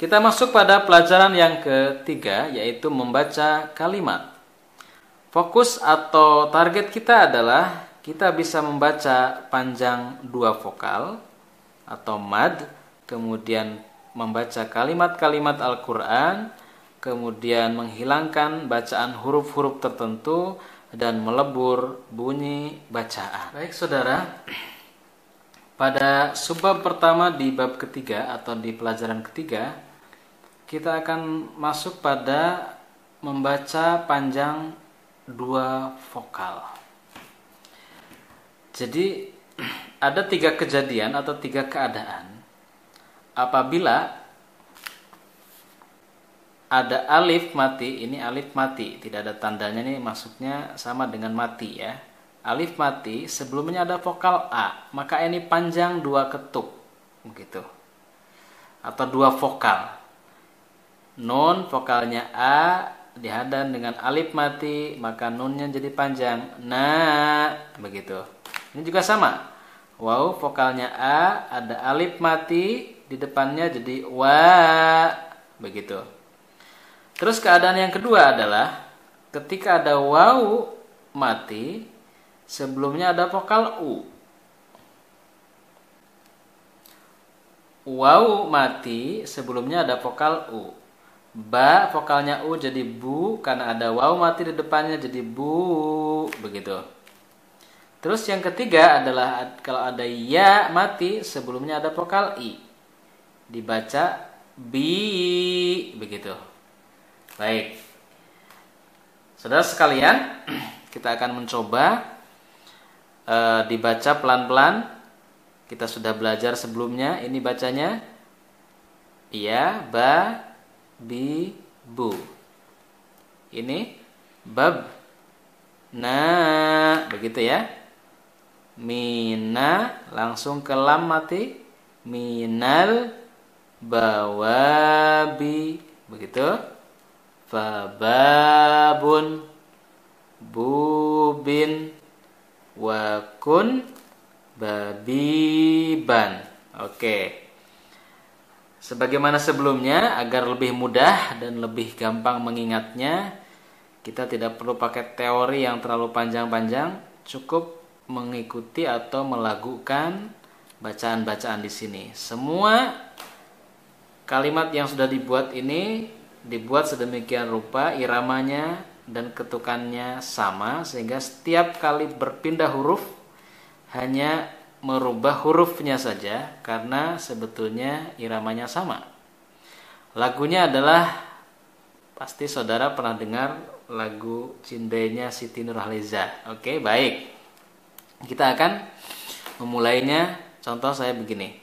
Kita masuk pada pelajaran yang ketiga, yaitu membaca kalimat. Fokus atau target kita adalah kita bisa membaca panjang dua vokal atau mad, kemudian membaca kalimat-kalimat Al-Quran, kemudian menghilangkan bacaan huruf-huruf tertentu, dan melebur bunyi bacaan. Baik saudara, pada subbab pertama di bab ketiga atau di pelajaran ketiga, kita akan masuk pada membaca panjang dua vokal. Jadi ada tiga kejadian atau tiga keadaan apabila ada alif mati. Ini alif mati, tidak ada tandanya, ini maksudnya sama dengan mati ya. Alif mati, sebelumnya ada vokal A, maka ini panjang dua ketuk begitu, atau dua vokal. Nun vokalnya A dihadang dengan alif mati, maka nunnya jadi panjang, na, begitu. Ini juga sama. Waw vokalnya A, ada alif mati di depannya jadi wa, begitu. Terus keadaan yang kedua adalah ketika ada waw mati, sebelumnya ada vokal U. Waw mati, sebelumnya ada vokal U. Ba vokalnya U jadi bu, karena ada waw mati di depannya jadi bu, begitu. Terus yang ketiga adalah kalau ada ya mati, sebelumnya ada vokal I, dibaca bi, begitu. Baik, saudara sekalian, kita akan mencoba dibaca pelan-pelan. Kita sudah belajar sebelumnya. Ini bacanya ya, ba, bi, bu. Ini bab, na, begitu ya. Mina, langsung ke lam mati, minal bawabi, begitu. Fababun, bubin, wakun, babiban. Oke. Sebagaimana sebelumnya, agar lebih mudah dan lebih gampang mengingatnya, kita tidak perlu pakai teori yang terlalu panjang-panjang, cukup mengikuti atau melakukan bacaan-bacaan di sini. Semua kalimat yang sudah dibuat ini dibuat sedemikian rupa, iramanya dan ketukannya sama, sehingga setiap kali berpindah huruf hanya merubah hurufnya saja, karena sebetulnya iramanya sama. Lagunya adalah, pasti saudara pernah dengar lagu Cindainya Siti Nurhaliza. Oke, baik. Kita akan memulainya. Contoh saya begini.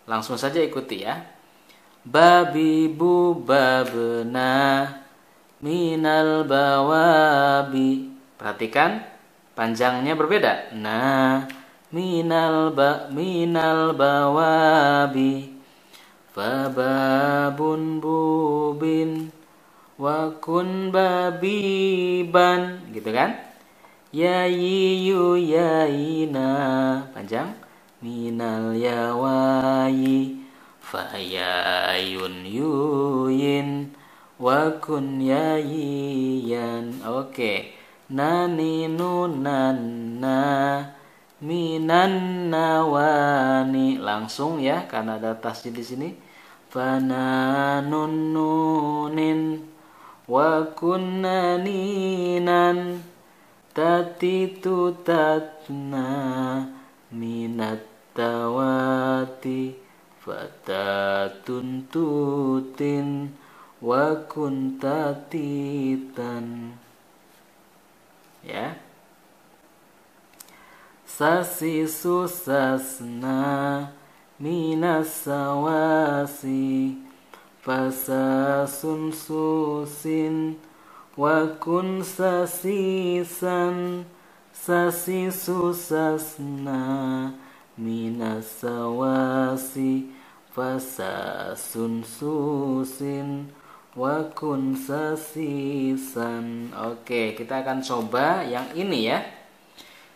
Langsung saja ikuti ya. Babi bu babna minal bawabi. Perhatikan panjangnya berbeda. Nah, minal bawabi. Fababun bubin wakun babiban, gitu kan? Ya yu yaina, panjang. Minal yawayi fayayun yuyin wakun yayiyan. Oke. Nani nunanna minan nawani, langsung ya, karena ada tasjid di sini. Fananun nunin wakun naninan tatitu tatna minat tawati fatatun tutin wakun tatitan. Ya. Sasi susasna minas sawasi fasasun susin wakun sasisan. Sasi susasna minas sawasi fasasun susin wakun sasisan. Oke, kita akan coba yang ini ya.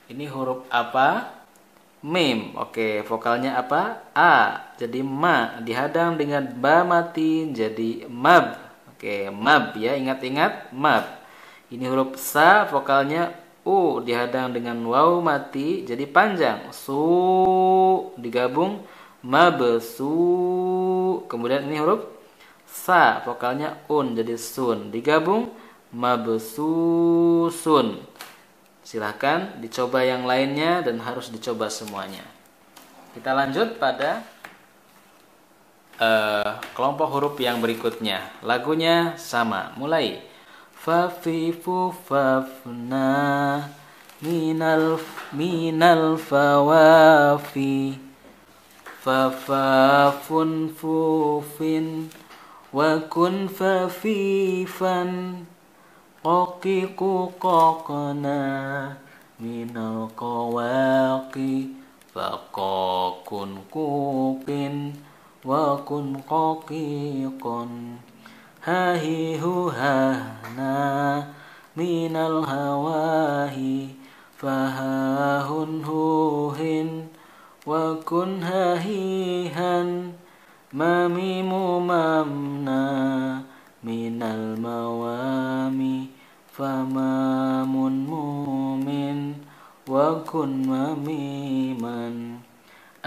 Ini huruf apa? Mim. Oke, vokalnya apa? A. Jadi ma. Dihadang dengan ba mati jadi mab. Oke, mab ya. Ingat-ingat mab. Ini huruf sa, vokalnya u. Dihadang dengan waw mati jadi panjang. Su. Digabung mab su. Kemudian ini huruf sa, vokalnya un jadi sun. Digabung mab su sun. Silahkan dicoba yang lainnya dan harus dicoba semuanya. Kita lanjut pada kelompok huruf yang berikutnya. Lagunya sama. Mulai. Fa fi fu fa fna minal fawafi fa fa fun fu fin wa kun fa fi fan Qaqiqu qaqna minal qawaqi faqaqun kuqin wa kun qaqiqun hahihu hahna minal hawahi fahahun huhin wa kun hahihan mamimu mamna minal mawami famamun mumin wa kun mamiman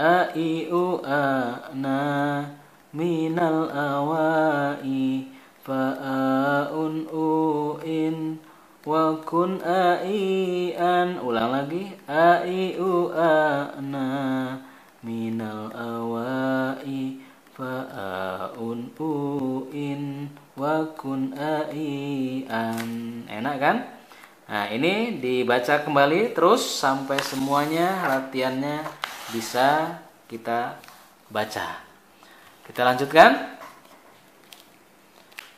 aiu ana minal awai fa'aun uin wa kun aian. Ulang lagi. Aiu ana minal awai fa'aun uin wa kun aian. Enak kan? Nah, ini dibaca kembali terus sampai semuanya latihannya bisa kita baca. Kita lanjutkan.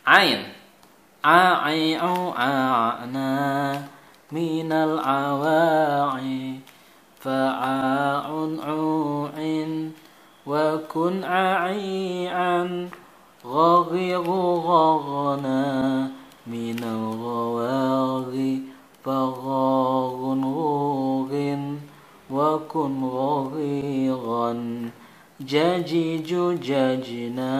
Ain. A'i'u a'na minal awa'i fa'a'un u'in wa kun a'i'an Ghaghiru ghaghna minal ghawaghi faghaghun ghughin wa kun ghaghiran Jajiju jajna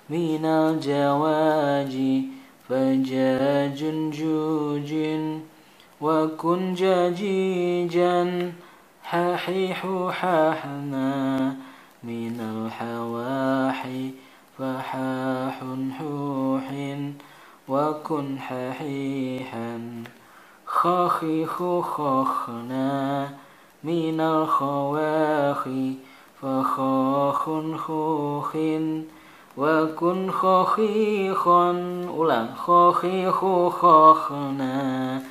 minal jawaji fajajun jujin wa kun jajijan hahihu hahna minal hawahi fahahun huhin wa kun hahihan khakhihu khakhna minal khawakhi fakhakhun huhin wa kun khakhihan. Ulang. Khakhihu khakhna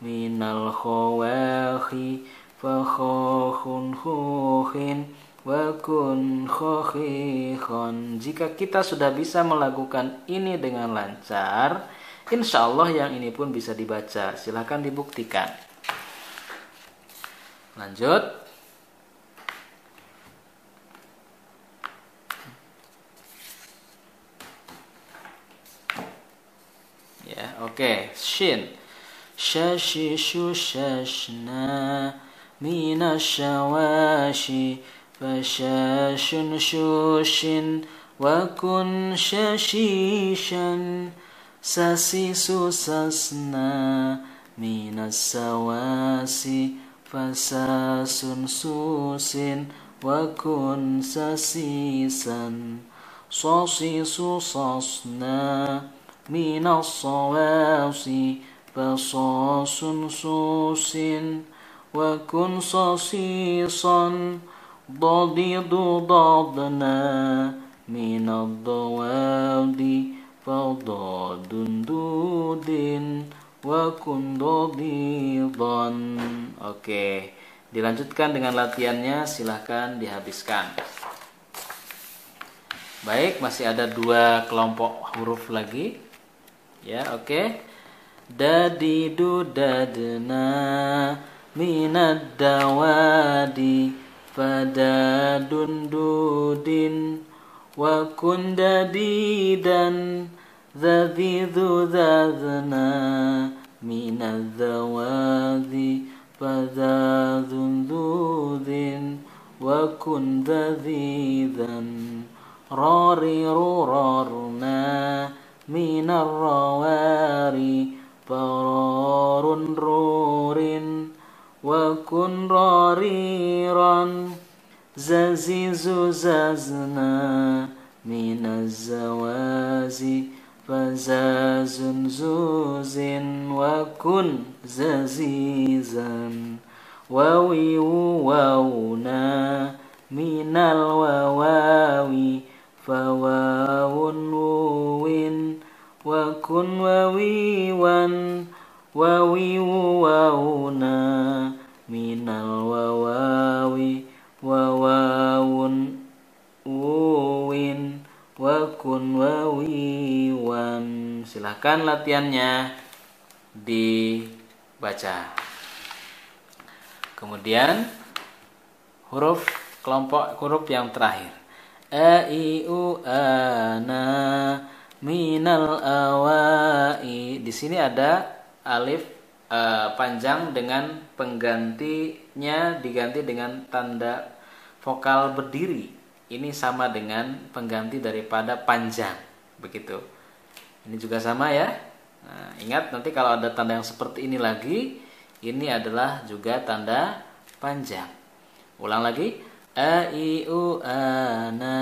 minal khawakhi fakhakhun huhin wa kun khakhihan. Jika kita sudah bisa melakukan ini dengan lancar, insya Allah yang ini pun bisa dibaca. Silahkan dibuktikan. Lanjut. Ya, oke. Shin. Shashishu shashna minasyawashi fashashun shushin wa kun shashishan sasisu sasna minas sawasi fasasun susin wa kun sasisan sasisu sasna minas sawasi fasasun susin wa kun sasisan Dadidu dadna minad dawadi fadadun dudin wa kun dadidan. Oke, dilanjutkan dengan latihannya, silahkan dihabiskan. Baik, masih ada 2 kelompok huruf lagi. Ya, oke. Dadidu dadna minad dawadi fadadun dudin wa kun dadidan dhadidhu dhadna minadh dhawadhi فذا ذنذوذ وكن ذذيذا رارنا من الرواري فرار رور وكن راريرا ززيز ززنا من الزوازي فزاز زوز وكن ززيزا وونا من الواواوي فواو ووين وكن وويوان وويوونا من الواواوي وواون ووين wakun wawiwan. Silahkan latihannya dibaca. Kemudian huruf kelompok huruf yang terakhir. A I U A Na minal awai. Di sini ada alif panjang dengan penggantinya diganti dengan tanda vokal berdiri. Ini sama dengan pengganti daripada panjang, begitu. Ini juga sama ya. Nah, ingat nanti kalau ada tanda yang seperti ini lagi, ini adalah juga tanda panjang. Ulang lagi. A I U A Na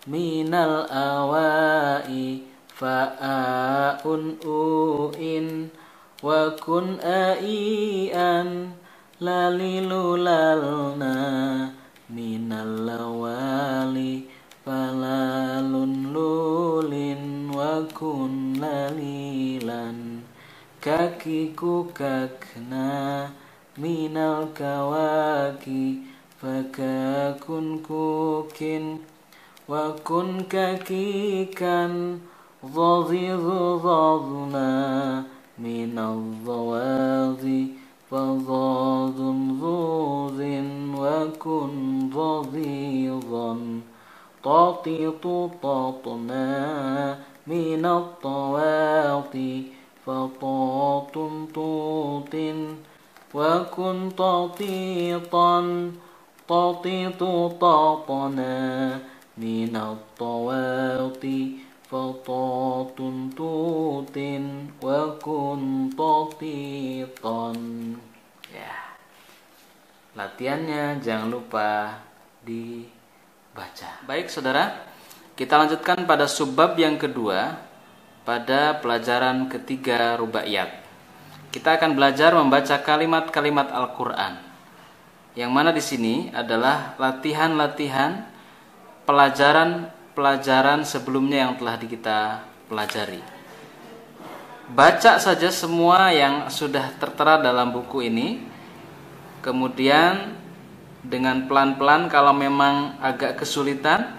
minal awai fa a un u in wa kun a i an lalilu lalna minal lawali falalun lulin wa kun lalilan kakiku kakna minal kawaki fakakun kukin wa kun kakikan dhadhidu dhadna minal dhawadhi fadhadun dhudhin wa kun dhadhidhan tatitu tatna minat tawati fatatun tutin wa kun tatitan tatitu tatna minat tawati fatatun tutin wa kun tatitan. Ya. Latihannya jangan lupa dibaca. Baik saudara, kita lanjutkan pada subbab yang kedua pada pelajaran ketiga rubaiyat. Kita akan belajar membaca kalimat-kalimat Al-Qur'an. Yang mana di sini adalah latihan-latihan pelajaran sebelumnya yang telah kita pelajari. Baca saja semua yang sudah tertera dalam buku ini. Kemudian dengan pelan-pelan kalau memang agak kesulitan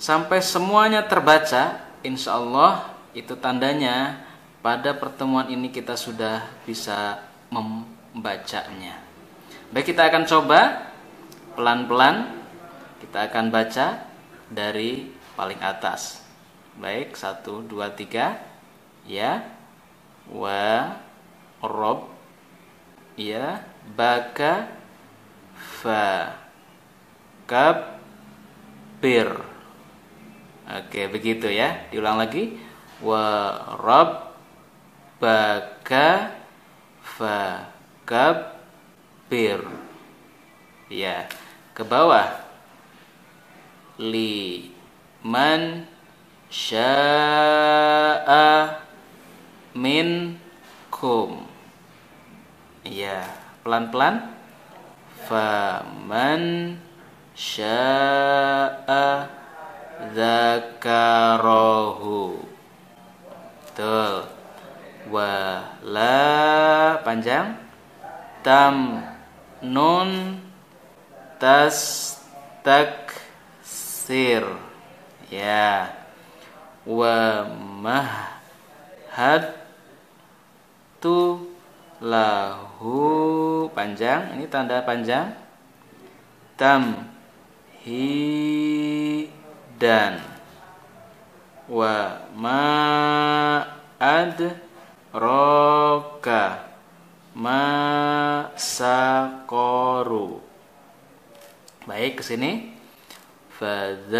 sampai semuanya terbaca, insya Allah itu tandanya pada pertemuan ini kita sudah bisa membacanya. Baik, kita akan coba pelan-pelan. Kita akan baca dari paling atas. Baik, 1, 2, 3. Ya. Wa rob. Ya. Baka. Fa. Kab. Bir. Oke, begitu ya. Diulang lagi. Wa rob. Baka. Fa. Kab. Bir. Ya. Ke bawah. Liman sya'a minkum. Ya, pelan-pelan. Faman sya'a dzakarahu. Betul. Wala panjang. Tam nun tas tak sir. Ya. Wa mahad tu lahu panjang. Ini tanda panjang. Tam hi dan wa ma ad roka masaqaru. Baik, ke sini. Fadzaqat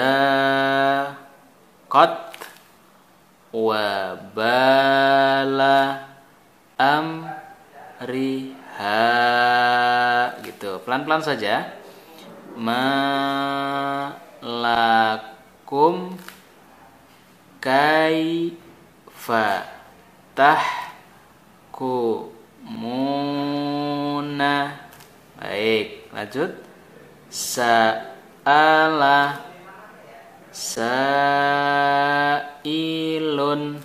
wa bala amriha, gitu. Pelan-pelan saja. Malakum kaifa tahkumuna. Baik, lanjut. Sa'ala sa'ilun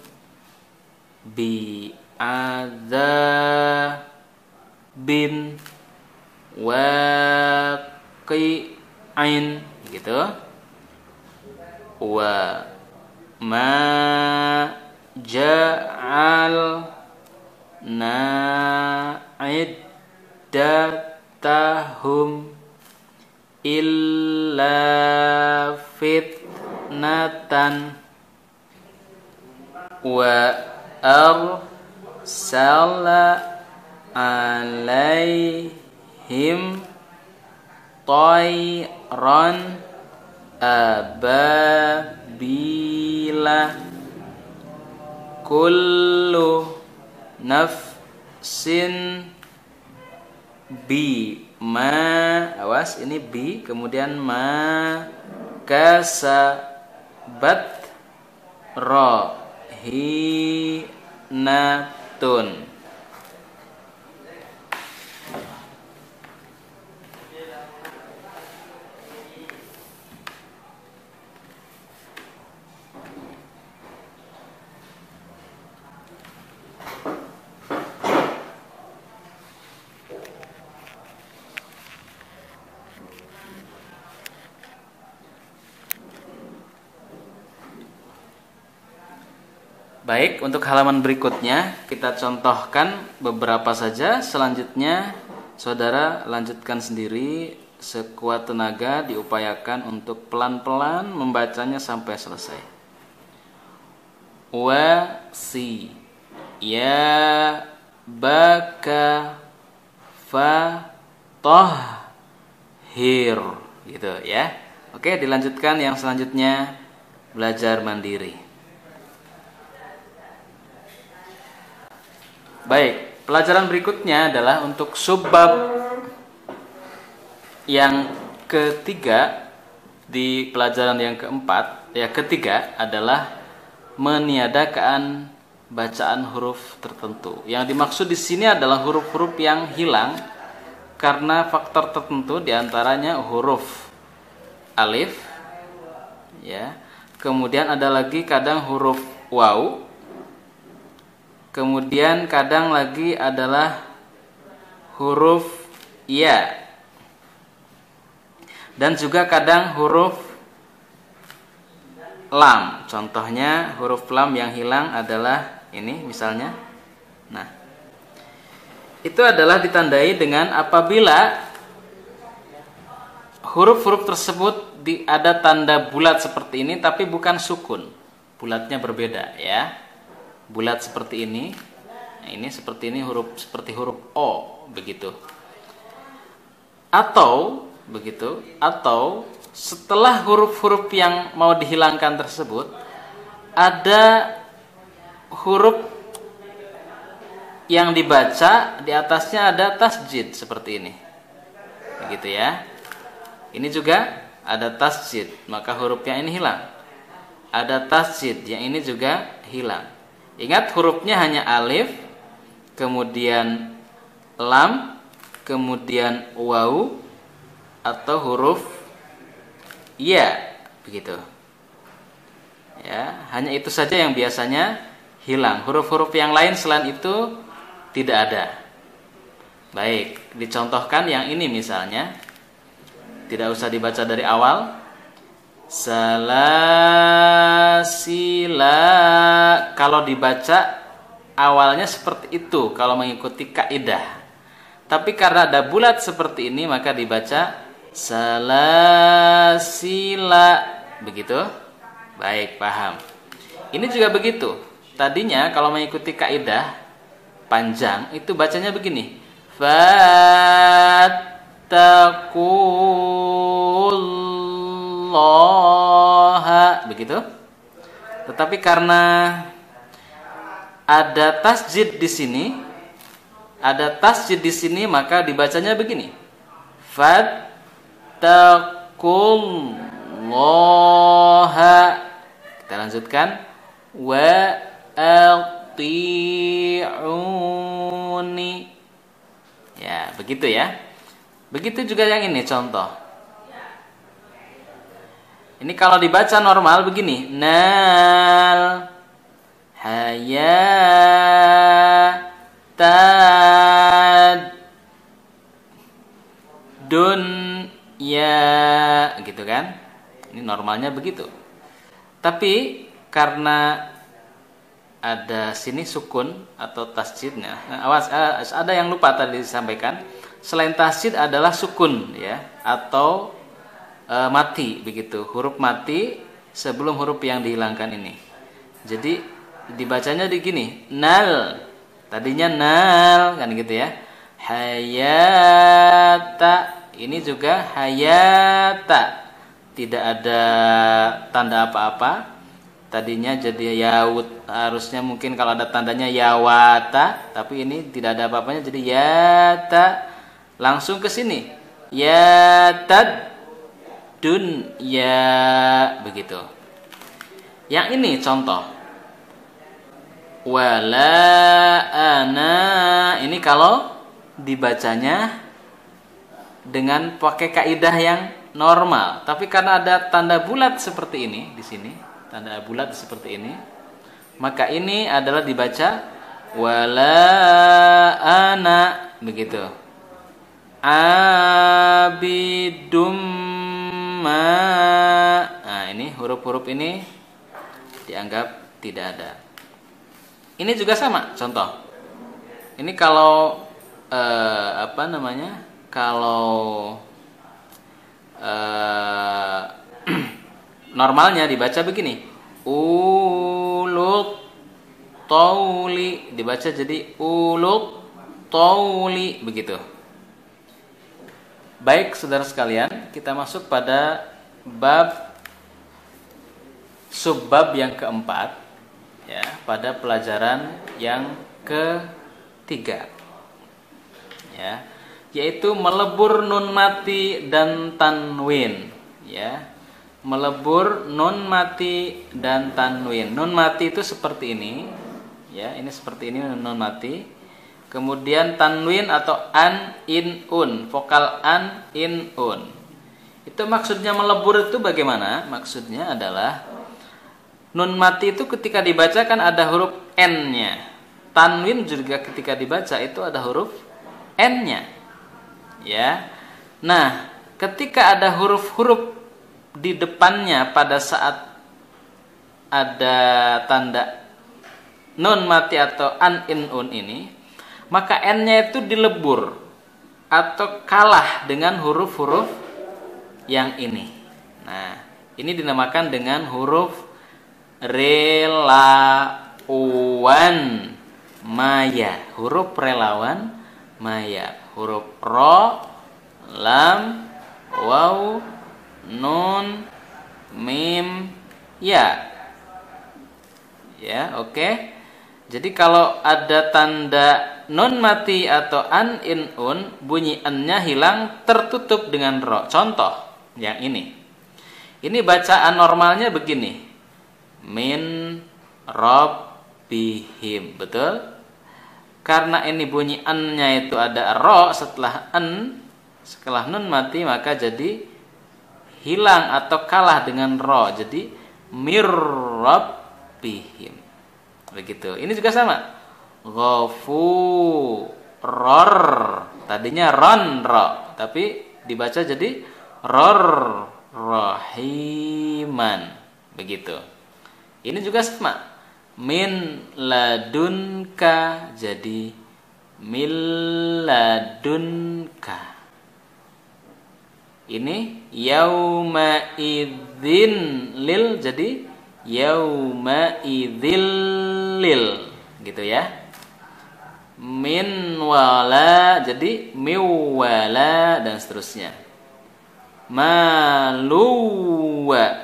bi'adzabin waqi'in, gitu. Wa ma ja'alna iddatahum illa fitnatan wa arsala alaihim tayran ababila kullu nafsin awas, ini bi kemudian ma kasabat rahinatun. Baik, untuk halaman berikutnya kita contohkan beberapa saja. Selanjutnya saudara lanjutkan sendiri, sekuat tenaga diupayakan untuk pelan-pelan membacanya sampai selesai. Wasi ya baka fa tohhir, gitu ya. Oke, dilanjutkan yang selanjutnya, belajar mandiri. Baik, pelajaran berikutnya adalah untuk subbab yang ketiga di pelajaran yang keempat. Ya, ketiga adalah meniadakan bacaan huruf tertentu. Yang dimaksud di sini adalah huruf-huruf yang hilang karena faktor tertentu, diantaranya huruf alif, ya. Kemudian ada lagi kadang huruf waw. Kemudian kadang lagi adalah huruf ya. Dan juga kadang huruf lam. Contohnya huruf lam yang hilang adalah ini misalnya. Nah, itu adalah ditandai dengan apabila huruf-huruf tersebut ada tanda bulat seperti ini tapi bukan sukun. Bulatnya berbeda, ya. Bulat seperti ini. Nah, ini seperti ini, huruf seperti huruf O, begitu. Atau begitu, atau setelah huruf-huruf yang mau dihilangkan tersebut ada huruf yang dibaca di atasnya ada tasjid seperti ini. Begitu ya. Ini juga ada tasjid, maka huruf yang ini hilang. Ada tasjid, yang ini juga hilang. Ingat, hurufnya hanya alif, kemudian lam, kemudian waw, atau huruf ya, begitu. Ya, hanya itu saja yang biasanya hilang. Huruf-huruf yang lain selain itu tidak ada. Baik, dicontohkan yang ini misalnya. Tidak usah dibaca dari awal. Salasila, kalau dibaca awalnya seperti itu kalau mengikuti kaidah. Tapi karena ada bulat seperti ini maka dibaca salasila, begitu. Baik, paham. Ini juga begitu. Tadinya kalau mengikuti kaidah panjang itu bacanya begini. fattaqullaha, begitu. Tetapi karena ada tasjid di sini, maka dibacanya begini. Fattaqullaha. Kita lanjutkan. Wa ati'uni. Ya, begitu ya. Begitu juga yang ini contoh. Ini kalau dibaca normal begini. Nal hayatad dunya, gitu kan. Ini normalnya begitu. Tapi karena ada sini sukun atau tasjidnya. Nah, awas, ada yang lupa tadi disampaikan. Selain tasjid adalah sukun ya, atau mati begitu. Huruf mati sebelum huruf yang dihilangkan ini. Jadi dibacanya di gini, nal. Tadinya nal kan gitu ya. Hayata, ini juga hayata. Tidak ada tanda apa-apa. Tadinya jadi yaut, harusnya mungkin kalau ada tandanya yawata, tapi ini tidak ada apa-apanya jadi yata. Langsung ke sini. Yatad dunya, begitu. Yang ini contoh. Wala ana, ini kalau dibacanya dengan pakai kaidah yang normal. Tapi karena ada tanda bulat seperti ini di sini, tanda bulat seperti ini, maka ini adalah dibaca wala ana, begitu. Abidum ma. Nah, ini huruf-huruf ini dianggap tidak ada. Ini juga sama contoh. Ini kalau kalau normalnya dibaca begini. Ulul tauli, dibaca jadi ulul tauli, begitu. Baik saudara sekalian, kita masuk pada subbab yang keempat ya, pada pelajaran yang ketiga ya, yaitu melebur nun mati dan tanwin ya. Melebur nun mati dan tanwin. Nun mati itu seperti ini ya, ini seperti ini nun mati. Kemudian tanwin atau an, in, un, vokal an, in, un. Itu maksudnya melebur itu bagaimana? Maksudnya adalah nun mati itu ketika dibaca kan ada huruf n-nya. Tanwin juga ketika dibaca itu ada huruf n-nya. Ya. Nah, ketika ada huruf-huruf di depannya pada saat ada tanda nun mati atau an, in, un ini, maka n-nya itu dilebur atau kalah dengan huruf-huruf yang ini. Nah, ini dinamakan dengan huruf relawan maya. Huruf relawan maya. Huruf ro, lam, waw, nun, mim, ya. Ya, oke. Jadi kalau ada tanda nun mati atau an, in, un, bunyi n-nya hilang, tertutup dengan ro. Contoh yang ini. Ini bacaan normalnya begini. Min rabbihim. Betul? Karena ini bunyi n-nya itu ada ro setelah n, setelah nun mati, maka jadi hilang atau kalah dengan ro. Jadi mir rabbihim. Begitu. Ini juga sama. Ghafuror. Tadinya ron ro, tapi dibaca jadi ror rahiman. Begitu. Ini juga sama. Min ladunka jadi mil ladunka. Ini yauma idzin lil jadi yauma idzil lil, gitu ya. min wala jadi miwala dan seterusnya. Maluwa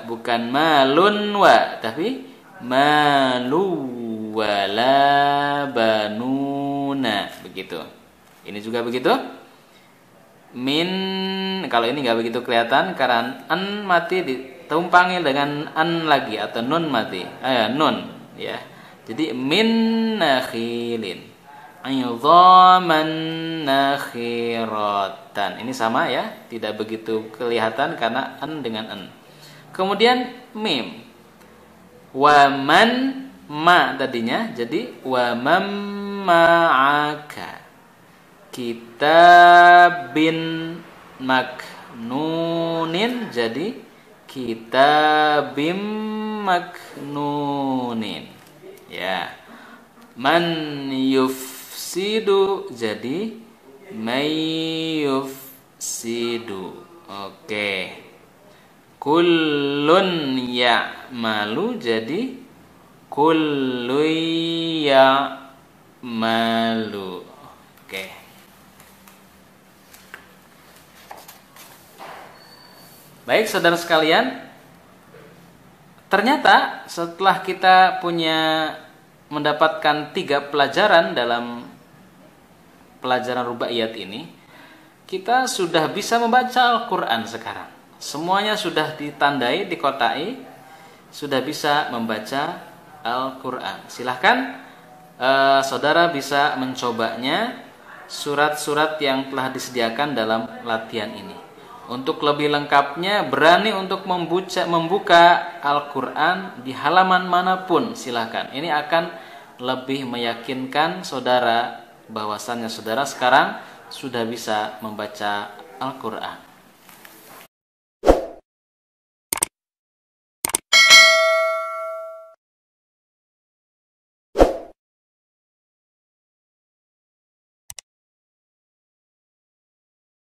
bukan malun wa tapi malu wala banuna begitu. Ini juga begitu. Min kalau ini nggak begitu kelihatan karena an mati ditumpangi dengan an lagi atau nun mati. Nun ya. Jadi min nakhilin idhaman nakhiratan. Ini sama ya, tidak begitu kelihatan karena an dengan an. Kemudian mim. Wa man ma tadinya jadi wa man ma'aka. Kitabin maknunin jadi kitabim maknunin. Ya. Man yufsidu jadi mayufsidu. Oke. Kullun ya'malu jadi kullu ya'malu. Oke. Baik saudara sekalian, ternyata setelah kita mendapatkan 3 pelajaran dalam pelajaran rubaiyat ini, kita sudah bisa membaca Al-Quran sekarang. Semuanya sudah ditandai, dikotai, sudah bisa membaca Al-Quran. Silahkan saudara bisa mencobanya surat-surat yang telah disediakan dalam latihan ini. Untuk lebih lengkapnya, berani untuk membuka Al-Quran di halaman manapun, silahkan. Ini akan lebih meyakinkan saudara bahwasannya saudara sekarang sudah bisa membaca Al-Quran.